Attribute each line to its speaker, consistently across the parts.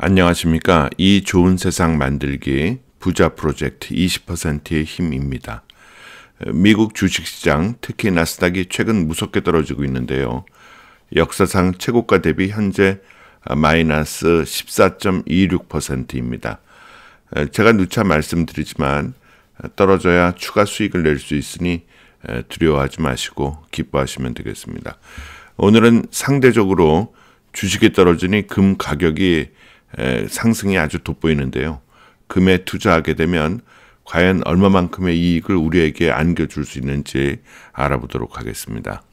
Speaker 1: 안녕하십니까. 이 좋은 세상 만들기 부자 프로젝트 20%의 힘입니다. 미국 주식시장, 특히 나스닥이 최근 무섭게 떨어지고 있는데요. 역사상 최고가 대비 현재 마이너스 14.26%입니다. 제가 누차 말씀드리지만 떨어져야 추가 수익을 낼 수 있으니 두려워하지 마시고 기뻐하시면 되겠습니다. 오늘은 상대적으로 주식이 떨어지니 금 가격이 상승이 아주 돋보이는데요. 금에 투자하게 되면 과연 얼마만큼의 이익을 우리에게 안겨줄 수 있는지 알아보도록 하겠습니다.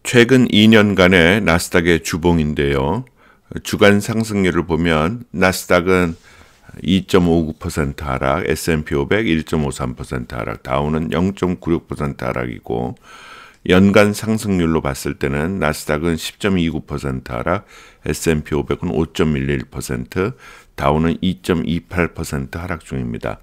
Speaker 1: 최근 2년간의 나스닥의 주봉인데요. 주간 상승률을 보면 나스닥은 2.59% 하락, S&P 500 1.53% 하락, 다우는 0.96% 하락이고 연간 상승률로 봤을 때는 나스닥은 10.29% 하락, S&P 500은 5.11%, 다우는 2.28% 하락 중입니다.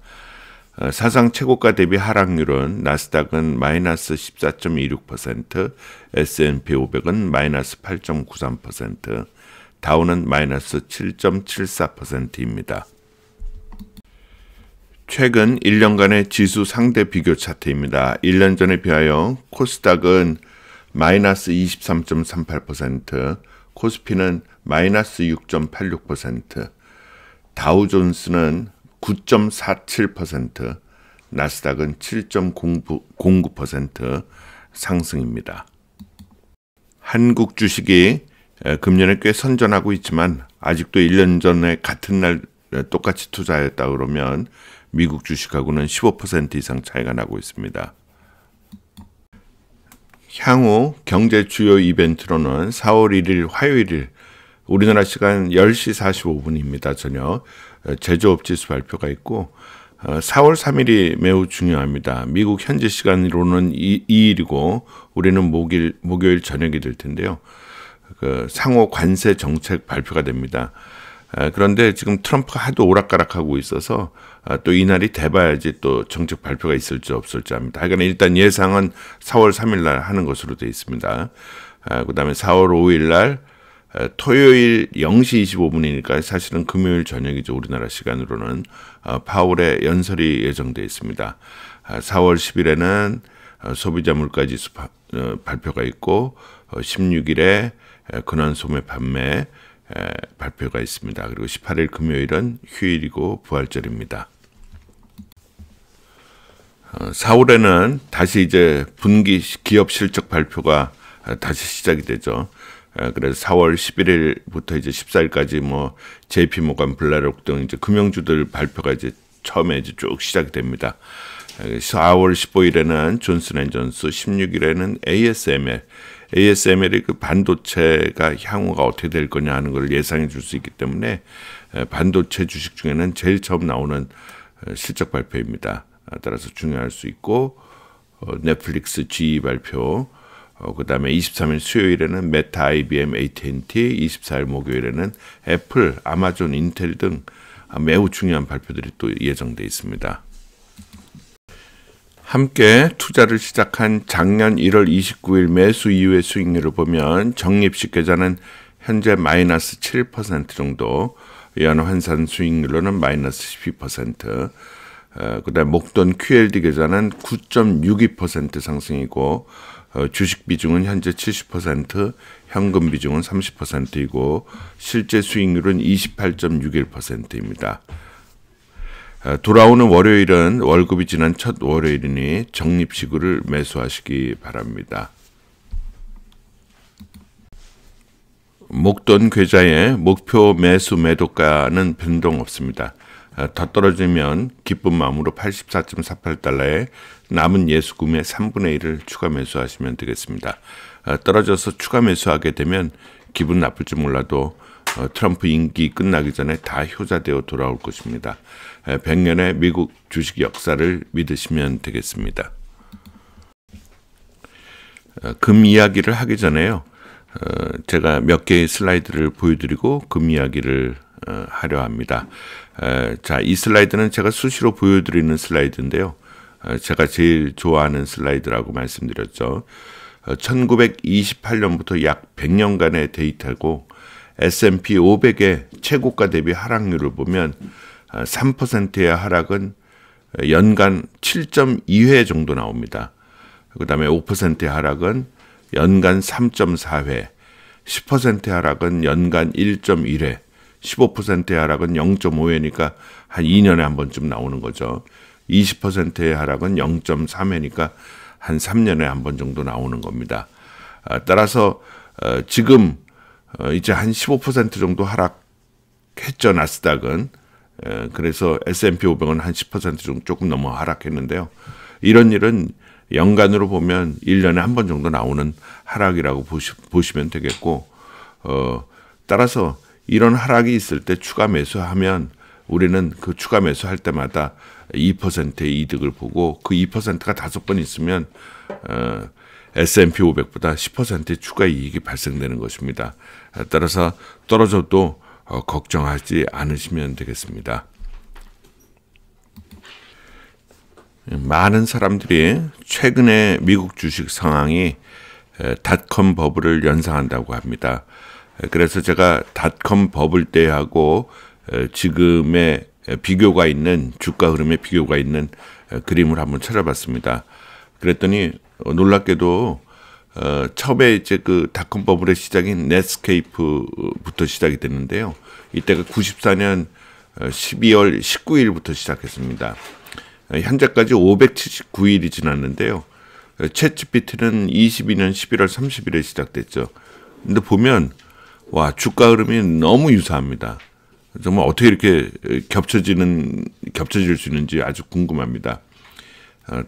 Speaker 1: 사상 최고가 대비 하락률은 나스닥은 마이너스 14.26%, S&P 500은 마이너스 8.93%, 다우는 마이너스 7.74%입니다. 최근 1년간의 지수 상대 비교 차트입니다. 1년 전에 비하여 코스닥은 마이너스 23.38%, 코스피는 마이너스 6.86%, 다우존스는 9.47%, 나스닥은 7.09% 상승입니다. 한국 주식이 금년에 꽤 선전하고 있지만 아직도 1년 전에 같은 날 똑같이 투자했다 그러면 미국 주식하고는 15% 이상 차이가 나고 있습니다. 향후 경제 주요 이벤트로는 4월 1일 화요일 우리나라 시간 10시 45분입니다. 저녁 제조업 지수 발표가 있고 4월 3일이 매우 중요합니다. 미국 현지 시간으로는 2일이고 우리는 목요일 저녁이 될 텐데요. 상호 관세 정책 발표가 됩니다. 그런데 지금 트럼프가 하도 오락가락하고 있어서 또 이날이 돼봐야지 또 정책 발표가 있을지 없을지 합니다. 하여간 일단 예상은 4월 3일 날 하는 것으로 되어 있습니다. 그 다음에 4월 5일 날 토요일 0시 25분이니까 사실은 금요일 저녁이죠. 우리나라 시간으로는 파월의 연설이 예정되어 있습니다. 4월 10일에는 소비자 물가지수 발표가 있고 16일에 근원소매 판매 발표가 있습니다. 그리고 18일 금요일은 휴일이고 부활절입니다. 4월에는 다시 이제 분기 기업 실적 발표가 다시 시작이 되죠. 그래서 4월 11일부터 이제 14일까지 뭐 JP 모건, 블랙록 등 이제 금융주들 발표가 이제 처음에 이제 쭉 시작이 됩니다. 4월 15일에는 존슨앤존스, 16일에는 ASML이 그 반도체가 향후가 어떻게 될 거냐 하는 걸 예상해 줄 수 있기 때문에 반도체 주식 중에는 제일 처음 나오는 실적 발표입니다. 따라서 중요할 수 있고 넷플릭스 GE 발표, 그 다음에 23일 수요일에는 메타, IBM, AT&T, 24일 목요일에는 애플, 아마존, 인텔 등 매우 중요한 발표들이 또 예정돼 있습니다. 함께 투자를 시작한 작년 1월 29일 매수 이후의 수익률을 보면 적립식 계좌는 현재 마이너스 7% 정도, 연환산 수익률로는 마이너스 12%, 그 다음에 목돈 QLD 계좌는 9.62% 상승이고 주식 비중은 현재 70%, 현금 비중은 30%이고 실제 수익률은 28.61%입니다. 돌아오는 월요일은 월급이 지난 첫 월요일이니 적립식을 매수하시기 바랍니다. 목돈 계좌의 목표 매수 매도가는 변동 없습니다. 더 떨어지면 기쁜 마음으로 84.48달러에 남은 예수금의 3분의 1을 추가 매수하시면 되겠습니다. 떨어져서 추가 매수하게 되면 기분 나쁠지 몰라도 트럼프 임기 끝나기 전에 다 효자되어 돌아올 것입니다. 100년의 미국 주식 역사를 믿으시면 되겠습니다. 금 이야기를 하기 전에요. 제가 몇 개의 슬라이드를 보여드리고 금 이야기를 하려 합니다. 자, 이 슬라이드는 제가 수시로 보여드리는 슬라이드인데요. 제가 제일 좋아하는 슬라이드라고 말씀드렸죠. 1928년부터 약 100년간의 데이터고 S&P 500의 최고가 대비 하락률을 보면 3%의 하락은 연간 7.2회 정도 나옵니다. 그 다음에 5%의 하락은 연간 3.4회, 10%의 하락은 연간 1.1회, 15%의 하락은 0.5회니까 한 2년에 한 번쯤 나오는 거죠. 20%의 하락은 0.3회니까 한 3년에 한 번 정도 나오는 겁니다. 따라서 지금 이제 한 15% 정도 하락했죠, 나스닥은. 그래서 S&P 500은 한 10% 정도 조금 넘어 하락했는데요. 이런 일은 연간으로 보면 1년에 한 번 정도 나오는 하락이라고 보시면 되겠고, 따라서 이런 하락이 있을 때 추가 매수하면 우리는 그 추가 매수할 때마다 2%의 이득을 보고 그 2%가 5번 있으면 S&P 500보다 10%의 추가 이익이 발생되는 것입니다. 따라서 떨어져도 걱정하지 않으시면 되겠습니다. 많은 사람들이 최근에 미국 주식 상황이 닷컴 버블을 연상한다고 합니다. 그래서 제가 닷컴 버블 때하고 지금의 비교가 있는 주가 흐름의 비교가 있는 그림을 한번 찾아봤습니다. 그랬더니 놀랍게도 처음에 이제 그 닷컴 버블의 시작인 넷스케이프부터 시작이 됐는데요. 이때가 94년 12월 19일부터 시작했습니다. 현재까지 579일이 지났는데요. 챗GPT는 22년 11월 30일에 시작됐죠. 근데 보면 와, 주가 흐름이 너무 유사합니다. 정말 어떻게 이렇게 겹쳐질 수 있는지 아주 궁금합니다.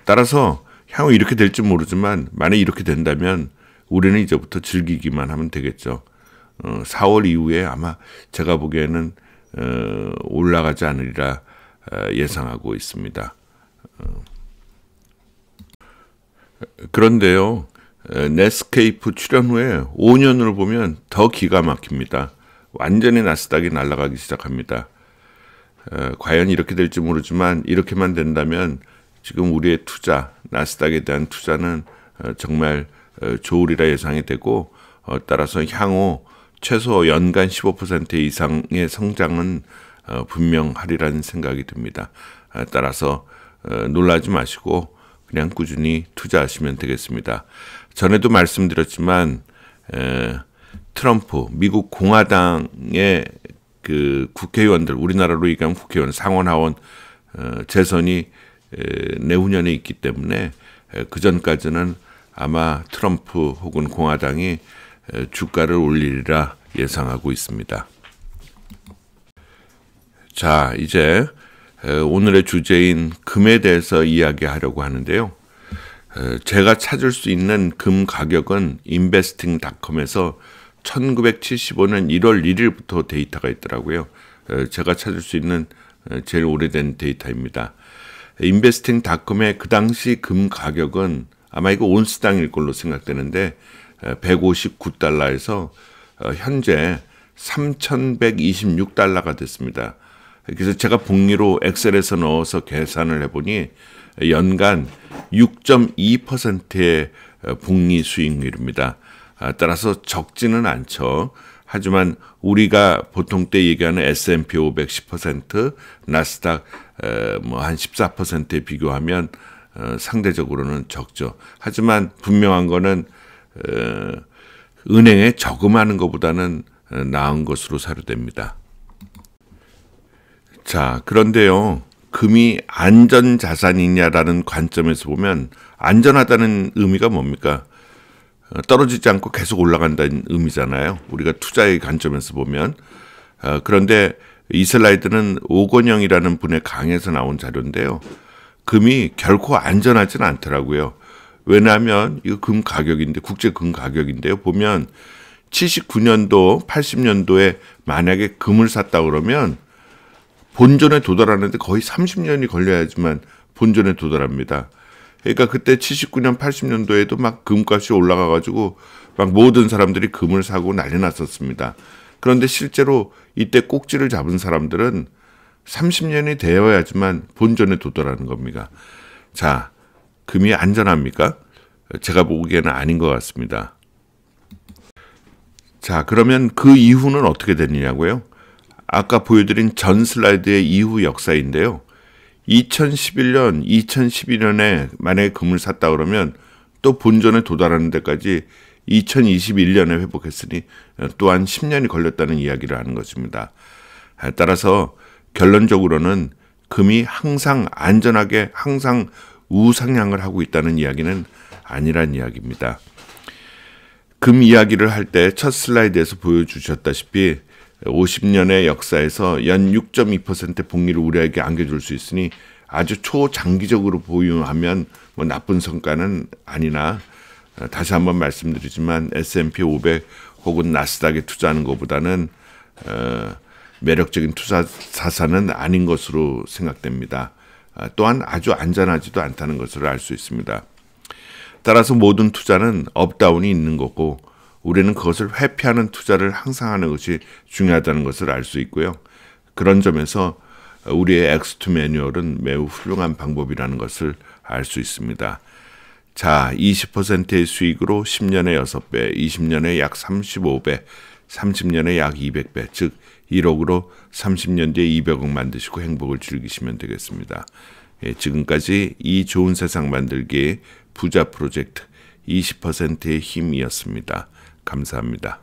Speaker 1: 따라서 향후 이렇게 될지 모르지만 만약 이렇게 된다면 우리는 이제부터 즐기기만 하면 되겠죠. 4월 이후에 아마 제가 보기에는 올라가지 않으리라 예상하고 있습니다. 그런데요, 넷스케이프 출연 후에 5년을 보면 더 기가 막힙니다. 완전히 나스닥이 날아가기 시작합니다. 과연 이렇게 될지 모르지만 이렇게만 된다면 지금 우리의 투자, 나스닥에 대한 투자는 정말 좋으리라 예상이 되고 따라서 향후 최소 연간 15% 이상의 성장은 분명하리라는 생각이 듭니다. 따라서 놀라지 마시고 그냥 꾸준히 투자하시면 되겠습니다. 전에도 말씀드렸지만 트럼프 미국 공화당의 그 국회의원들, 우리나라로 얘기하면 국회의원 상원하원 재선이 내후년에 있기 때문에 그 전까지는 아마 트럼프 혹은 공화당이 주가를 올리리라 예상하고 있습니다. 자, 이제 오늘의 주제인 금에 대해서 이야기하려고 하는데요. 제가 찾을 수 있는 금 가격은 investing.com에서 1975년 1월 1일부터 데이터가 있더라고요. 제가 찾을 수 있는 제일 오래된 데이터입니다. investing.com의 그 당시 금 가격은 아마 이거 온스당일 걸로 생각되는데 159달러에서 현재 3,126달러가 됐습니다. 그래서 제가 복리로 엑셀에서 넣어서 계산을 해보니 연간 6.2%의 복리 수익률입니다. 따라서 적지는 않죠. 하지만 우리가 보통 때 얘기하는 S&P 500 10%, 나스닥 뭐 한 14%에 비교하면 상대적으로는 적죠. 하지만 분명한 거는 은행에 저금하는 것보다는 나은 것으로 사료됩니다. 자, 그런데요, 금이 안전자산이냐라는 관점에서 보면 안전하다는 의미가 뭡니까? 떨어지지 않고 계속 올라간다는 의미잖아요. 우리가 투자의 관점에서 보면. 그런데 이 슬라이드는 오건영이라는 분의 강의에서 나온 자료인데요. 금이 결코 안전하지는 않더라고요. 왜냐하면 이거 금 가격인데, 국제 금 가격인데요. 보면 79년도, 80년도에 만약에 금을 샀다 그러면 본전에 도달하는데 거의 30년이 걸려야지만 본전에 도달합니다. 그러니까 그때 79년, 80년도에도 막 금값이 올라가가지고 막 모든 사람들이 금을 사고 난리 났었습니다. 그런데 실제로 이때 꼭지를 잡은 사람들은 30년이 되어야지만 본전에 도달하는 겁니다. 자, 금이 안전합니까? 제가 보기에는 아닌 것 같습니다. 자, 그러면 그 이후는 어떻게 됐느냐고요? 아까 보여드린 전 슬라이드의 이후 역사인데요. 2011년, 2012년에 만약에 금을 샀다 그러면 또 본전에 도달하는 데까지 2021년에 회복했으니 또한 10년이 걸렸다는 이야기를 하는 것입니다. 따라서 결론적으로는 금이 항상 안전하게 항상 우상향을 하고 있다는 이야기는 아니란 이야기입니다. 금 이야기를 할 때 첫 슬라이드에서 보여주셨다시피 50년의 역사에서 연 6.2% 복리를 우리에게 안겨줄 수 있으니 아주 초장기적으로 보유하면 뭐 나쁜 성과는 아니나 다시 한번 말씀드리지만 S&P 500 혹은 나스닥에 투자하는 것보다는 매력적인 투자 자산은 아닌 것으로 생각됩니다. 또한 아주 안전하지도 않다는 것을 알 수 있습니다. 따라서 모든 투자는 업다운이 있는 거고 우리는 그것을 회피하는 투자를 항상 하는 것이 중요하다는 것을 알 수 있고요. 그런 점에서 우리의 X2 매뉴얼은 매우 훌륭한 방법이라는 것을 알 수 있습니다. 자, 20%의 수익으로 10년에 6배, 20년에 약 35배, 30년에 약 200배, 즉 1억으로 30년 뒤에 200억 만드시고 행복을 즐기시면 되겠습니다. 지금까지 이 좋은 세상 만들기 부자 프로젝트 20%의 힘이었습니다. 감사합니다.